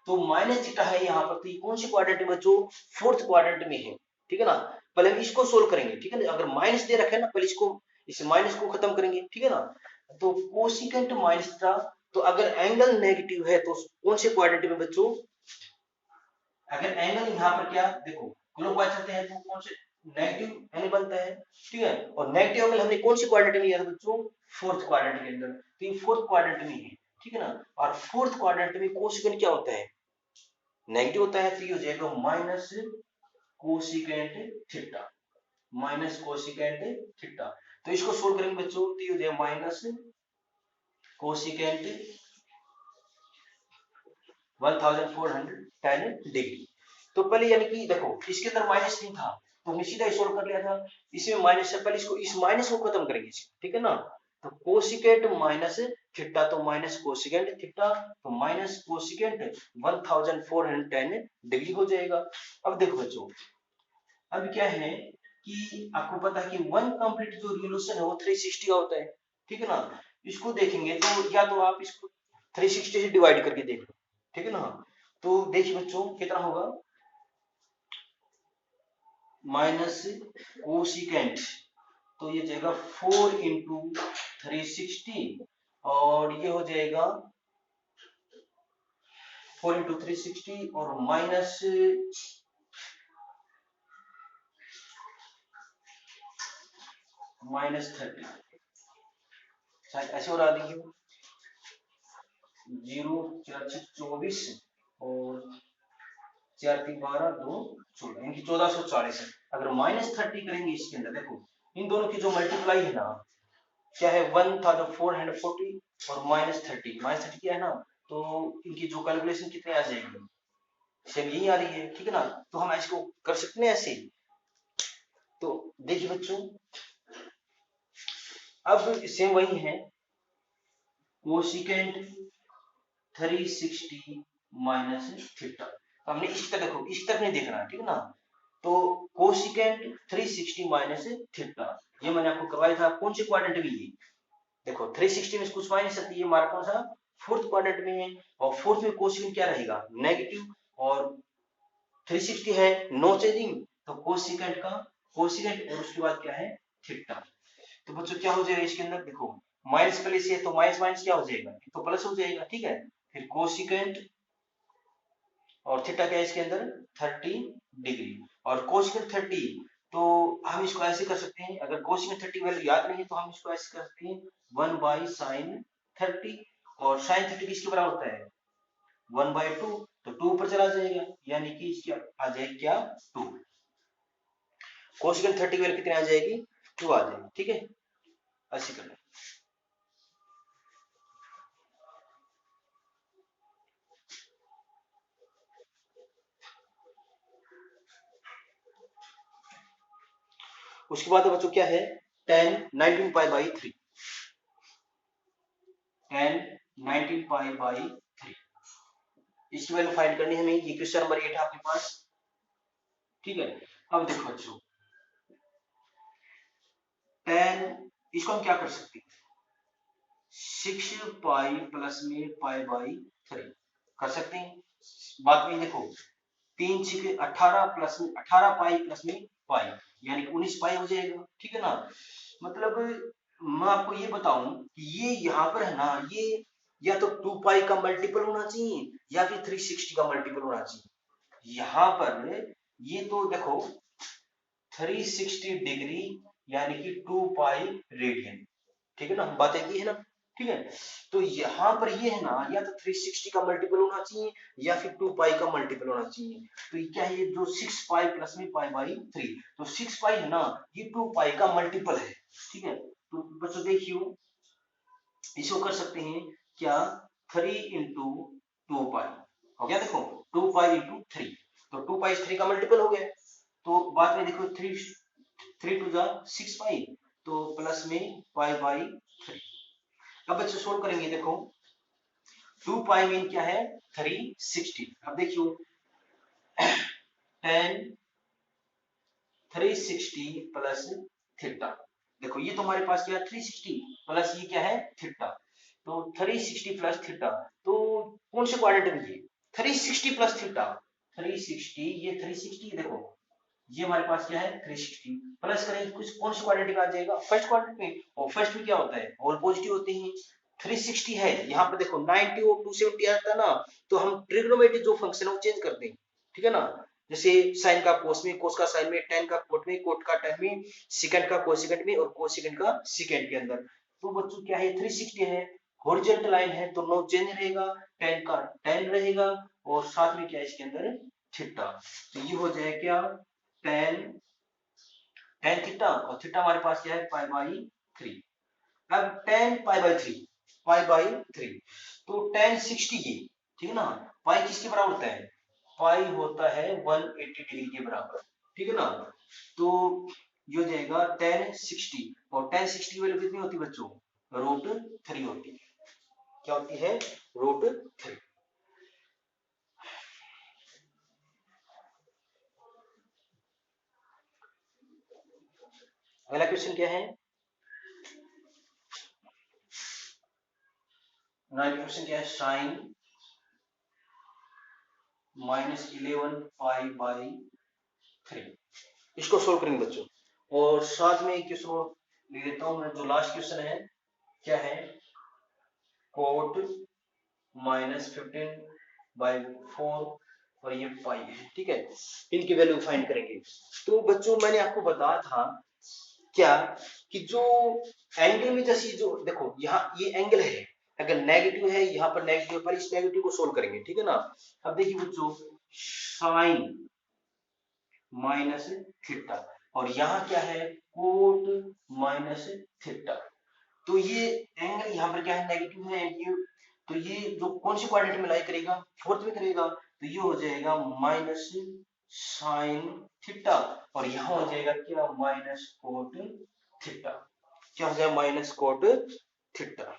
तो माइनस थीटा है यहाँ पर तो ये कौन सी क्वाड्रेंट में बच्चों फोर्थ क्वाड्रेंट में है, ठीक है ना। पहले हम इसको सोल्व करेंगे ठीक है ना अगर माइनस दे रखे ना पहले इसको इस माइनस को खत्म करेंगे ठीक है ना। तो कोसिकेंट माइनस थीटा तो अगर एंगल नेगेटिव है तो कौन से क्वाड्रेंट में बच्चों अगर एंगल यहाँ पर क्या देखो क्लॉकवाइज चलते हैं तो कौन से नेगेटिव एंगल बनता है, ठीक है। और नेगेटिव एंगल हमने कौन सी क्वाड्रेंट में लिया था बच्चों फोर्थ क्वाड्रेंट के अंदर तो ये फोर्थ क्वाड्रेंट में है, ठीक है ना। और फोर्थ क्वाड्रेंट में कोसिकेंट क्या होता है नेगेटिव होता है तो ये हो जाएगा minus cosecant theta minus cosecant theta तो इसको सोल्व करेंगे बच्चों तो ये हो जाएगा माइनस कोसिकेंट 1410 डिग्री तो पहले यानी कि देखो इसके अंदर माइनस नहीं था तो हमने सीधा सोल्व कर लिया था इसमें माइनस से पहले इसको इस माइनस को खत्म करेंगे ठीक है ना। तो कोसिकेंट माइनस थीटा तो माइनस कोसिकेंट थीटा तो माइनस कोसिकेंट 1410 डिग्री हो जाएगा। अब देखो बच्चों अब क्या है कि आपको पता है कि वन कंप्लीट जो रिवोल्यूशन है वो 360 का होता है, ठीक है ना। इसको देखेंगे तो या तो आप इसको 360 से डिवाइड करके देख लो, ठीक है ना। तो देखिए बच्चों कितना होगा माइनस कोसिकेंट तो ये जाएगा 4 इंटू 360 और ये हो जाएगा 4 इंटू 360 और माइनस -30 शायद ऐसे हो रहा देखिए 0 4 6 24 और 4 3 12 2 16 इनकी 1440 है। अगर -30 करेंगे इसके अंदर देखो इन दोनों की जो मल्टीप्लाई है ना क्या है 1440 और -30 क्या है ना तो इनकी जो कैलकुलेशन कितने आ जाएगी सेम यही आ रही है, ठीक है ना। तो हम इसको कर सकते हैं ऐसे तो देखिए बच्चों अब सेम वही है कोसिकेंट 360 माइनस थीटा हमने इस तरह देखो इस तरफ नहीं देखना ठीक है ना। तो कोसिकेंट 360 माइनस थीटा ये मैंने आपको करवाया था कौन से क्वाड्रेंट में ये देखो 360 में कुछ माइनस सकती है, हमारा कौन सा फोर्थ क्वाड्रेंट में है, और फोर्थ में कोसेकेंट क्या रहेगा नेगेटिव, और 360 है नो चेंजिंग, तो कोसेकेंट का कोसेकेंट और उसके बाद क्या है थीटा। तो बच्चों क्या हो जाएगा इसके अंदर, देखो माइनस प्लस है तो माइनस माइनस क्या हो जाएगा, तो प्लस हो जाएगा, ठीक है। फिर कोसेकेंट और थीटा क्या है इसके अंदर 30 डिग्री, और कोसेकेंट 30, तो हम इसको ऐसे कर सकते हैं, अगर कोसेकेंट 30 वैल्यू याद नहीं है तो हम इसको ऐसे कर सकते हैं 1 बाई साइन 30, और साइन 30 किसके बराबर होता है 1/2, तो 2 ऊपर चला जाएगा, यानी कि इसकी आ जाएगी क्या 2, कोसेकेंट 30 वैल्यू कितनी आ जाएगी 2 आ जाएगी, ठीक है, ऐसे करना। उसके बाद बच्चों क्या है tan 19 pi by 3, tan 19 pi by 3, इसकी वैल्यू फाइंड करनी है हमें, ये क्वेश्चन नंबर 8 है आपके पास, ठीक है। अब देखो बच्चों tan, इसको हम क्या कर सकते हैं 6 पाई प्लस में पाई बाई 3 कर सकते हैं, बात में देखो 3 6 18 प्लस में 18 पाई प्लस में पाई, यानी 19 पाई हो जाएगा, ठीक है ना। मतलब मैं आपको ये बताऊं कि ये यहाँ पर है ना, ये या तो 2 पाई का मल्टीपल होना चाहिए या फिर 360 का मल्टीपल होना चाहिए, यहाँ पर ये तो देखो 360 डिग्री यानी कि 2 पाई रेडियन, ठीक है ना, हम बातें की है ना, ठीक है। तो यहाँ पर ये है ना, या तो 360 का मल्टीपल होना चाहिए या फिर 2 पाई का मल्टीपल होना चाहिए, तो ये क्या है ये जो 6 पाई प्लस में पाई बाई 3, तो 6 पाई है ना ये 2 पाई का मल्टीपल है, ठीक है। तो बच्चों देखियो इसको कर सकते हैं क्या 3 इंटू 2 पाई हो गया, देखो 2 पाई इंटू 3, तो 2 पाई 3 का मल्टीपल हो गया, तो बाद में देखो 3 टू जा 6 पाई, तो प्लस में पाई बाई 3। अब बच्चे सोल्व करेंगे, देखो 2 पाई मीन क्या है 360, अब देखियो 10 360 प्लस थीटा, देखो ये तो हमारे पास क्या 360 प्लस ये क्या है थीटा, तो 360 प्लस थीटा, तो कौन से क्वाड्रेंट में ये 360 प्लस थीटा, 360 ये 360 देखो ये हमारे पास क्या है 360 प्लस करेंगे कुछ कौन से क्वाड्रेंट में आ जाएगा फर्स्ट क्वाड्रेंट में, और फर्स्ट में क्या होता है ऑल पॉजिटिव होते हैं, 360 है यहाँ पर देखो 90 और 270 आता है ना, तो हम ट्रिग्नोमेट्री जो फंक्शन है वो चेंज कर देंगे, ठीक है ना, जैसे साइन का कोस में, कोस का साइन में, tan का कोट में, कोट का tan में, सेकंड का कोसेकंड में और कोसेकंड का सेकंड के अंदर, तो बच्चों क्या है 360 है, हॉरिजॉन्टल लाइन है तो नो चेंज रहेगा, tan का tan रहेगा, और साथ में क्या है इसके अंदर थीटा, तो ये हो जाए क्या tan tan थीटा, और थीटा हमारे पास क्या है पाई बाई 3, अब tan pi by 3 pi by 3, तो tan 60 ये, ठीक है ना, पाई किसके बराबर होता है पाई होता है 180 डिग्री के बराबर, ठीक है ना, तो ये हो जाएगा tan 60, और tan 60 वैल्यू कितनी होती है बच्चों √3 होती है, क्या होती है √3। अगला क्वेश्चन क्या है, अगला क्वेश्चन क्या है साइन -11 पाई बाई 3, इसको सोल्व करेंगे बच्चों, और साथ में एक क्वेश्चन और ले लेता हूं मैं, जो लास्ट क्वेश्चन है क्या है कोट -15/4 और ये पाई है, ठीक है, इनकी वैल्यू फाइंड करेंगे। तो बच्चों मैंने आपको बताया था क्या कि जो एंगल में जैसे जो देखो यहाँ ये एंगल है, अगर नेगेटिव है यहाँ पर नेगेटिव पर इस नेगेटिव को सोल्व करेंगे, ठीक है ना। अब देखिए बच्चों साइन माइनस थीटा, और यहाँ क्या है कोट माइनस थीटा, तो ये एंगल यहाँ पर क्या है नेगेटिव है, ये तो ये जो कौन सी क्वाड्रेंट में लाई करेगा फोर्थ में करेगा, तो ये हो जाएगा माइनस साइन थीटा, और यहाँ हो जाएगा क्या माइनस कोट थीटा, क्या हो जाएगा माइनस कोट थीटा।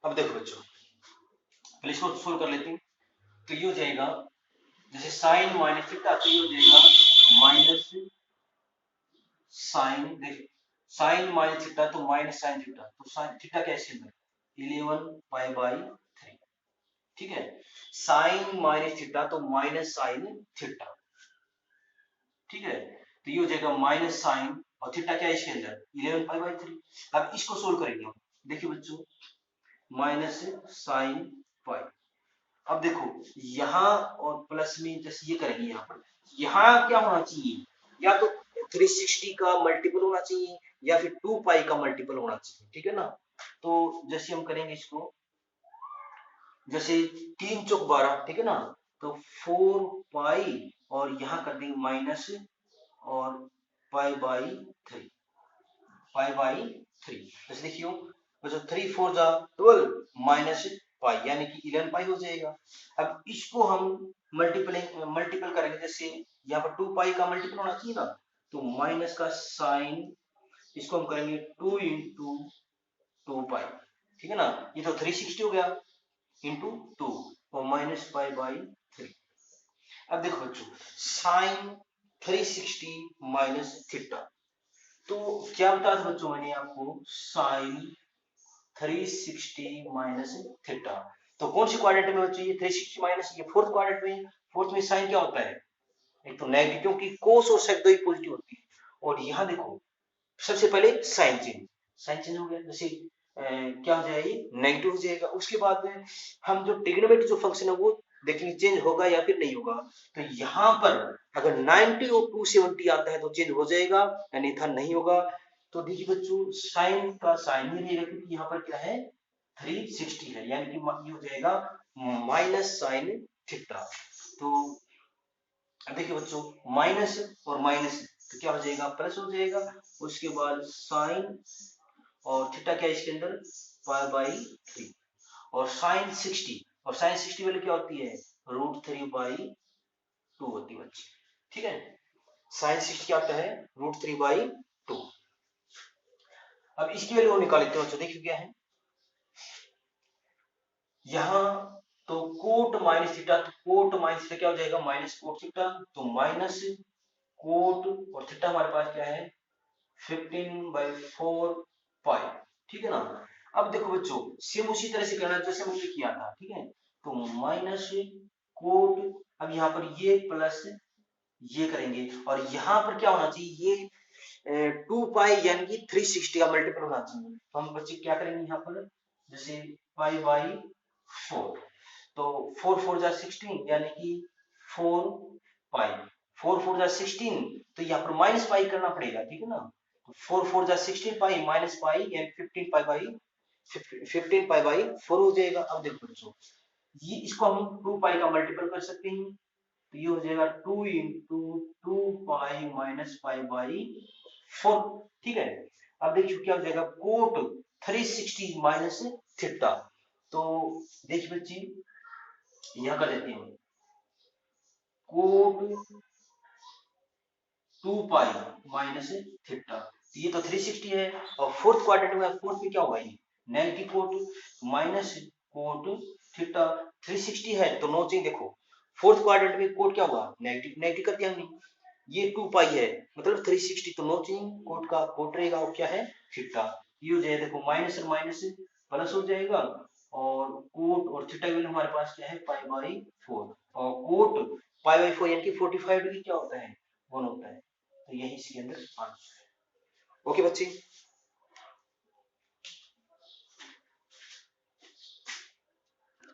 अब देखो बच्चों, पहले इसको सोल्व कर लेते हैं। तो ये हो जाएगा जैसे साइन माइनस थीटा, तो ये हो जाएगा माइनस साइन, देखिए साइन माइनस थीटा तो माइनस साइन थीटा, तो साइन थीटा क्या है इसके अंदर 11 पाई बाई 3, ठीक है। साइन माइनस थीटा तो माइनस साइन थीटा, ठीक है। तो ये हो जाएगा माइनस साइन और थीटा क्या है इसके अंदर 11 पाई बाई 3। अब इसको सोल्व करेंगे हम, देखिए बच्चों माइनस साइन पाई। अब देखो यहाँ और प्लस में जैसे ये करेंगे, यहाँ पर यहाँ क्या होना चाहिए, या तो 360 का मल्टीपल होना चाहिए या फिर 2 पाई का मल्टीपल होना चाहिए, ठीक है ना। तो जैसे हम करेंगे इसको, जैसे 3 चौक 12, ठीक है ना। तो 4 पाई और यहाँ कर देंगे माइनस और पाई बाई 3, पाई बाई 3। जैसे देखियो तो 3 4 जा 12 माइनस पाई यानी कि 11 पाई हो जाएगा। अब इसको हम मल्टीपल करेंगे, जैसे यहाँ पर 2 पाई का मल्टीपल होना चाहिए ना, तो माइनस का साइन इसको हम करेंगे 2 इंटू 2 पाई, ठीक है ना। ये तो 360 हो गया इंटू 2 और माइनस पाई बाई 3। अब देखो बच्चों साइन 360 माइनस थीटा, तो क्या बताया था बच्चों मैंने आपको, साइन 360 माइनस थीटा। तो कौन सी क्वाड्रेंट में बच्चों ये 360 माइनस, ये फोर्थ क्वाड्रेंट में। फोर्थ में साइन क्या होता है, एक तो नेगेटिव, क्योंकि कोस और सेक दो ही पॉजिटिव होती है। और यहाँ देखो सबसे पहले साइन चेंज, साइन चेंज हो गया, जैसे क्या हो जाएगी नेगेटिव हो जाएगा। उसके बाद में हम जो ट्रिग्नोमेट्री जो फंक्शन है वो देखेंगे चेंज होगा या फिर नहीं होगा। तो यहाँ पर अगर 90 और 270 आता है तो चेंज हो जाएगा, अन्यथा नहीं होगा। तो देखिए बच्चों साइन का साइन ही रहेगा, क्योंकि यहाँ पर क्या है 360 है, यानी कि ये हो जाएगा माइनस साइन थीटा। तो अब देखिए बच्चों माइनस और माइनस तो क्या हो जाएगा प्लस हो जाएगा। उसके बाद साइन और थीटा क्या है इसके अंदर पाई बाई 3 और साइन 60, और साइन 60 वाली क्या होती है √3 बाई 2 होती है बच्चे, ठीक है। साइन 60 क्या होता है √3 बाई 2। अब इसकी वैल्यू निकाल लेते हैं बच्चों, देखिए क्या है यहाँ, तो कोट माइनस थीटा, तो कोट माइनस थीटा क्या हो जाएगा माइनस कोट थीटा, तो माइनस कोट और थीटा हमारे पास क्या है 15/4 पाई, ठीक है ना। अब देखो बच्चों सेम उसी तरह से करना जैसे हमने किया था, ठीक है। तो माइनस कोट, अब यहाँ पर ये प्लस ये करेंगे और यहाँ पर क्या होना चाहिए ये 2 पाई यानी कि 360 का मल्टीपल होना चाहिए। तो हम बच्चे क्या करेंगे यहाँ पर जैसे पाई बाई 4, तो 4 4 जा 16 यानी कि 4 पाई, 4 4 जा 16, तो यहाँ पर माइनस पाई करना पड़ेगा, ठीक है ना। तो 4 4 जा 16 पाई माइनस पाई यानी 15 पाई बाई 4 हो जाएगा। अब देखो बच्चों ये इसको हम 2 पाई का मल्टीपल कर सकते हैं, तो ये हो जाएगा 2 into 2 pi minus pi by 4, ठीक है। अब देखिए क्या हो जाएगा कोट 360 माइनस थीटा, तो देखिए बच्चे यहाँ कर देते हैं कोट 2 पाई माइनस थीटा, ये तो 360 है और फोर्थ क्वाड्रेंट में, फोर्थ में क्या होगा ये negative cot minus cot theta, 360 है तो नो चेंज। देखो फोर्थ क्वाड्रेंट में कोट क्या होगा नेगेटिव, नेगेटिव कर दिया हमने, ये 2 पाई है मतलब 360 तो नो चेंज, कोट का कोट रहेगा और क्या है थीटा। ये हो जाएगा देखो माइनस और माइनस प्लस हो जाएगा और कोट और थीटा की वैल्यू हमारे पास क्या है पाई बाई 4 और कोट पाई बाई 4 यानी कि 45 डिग्री क्या होता है 1 होता है। तो यही इसके अंदर आंसर है। ओके बच्चे।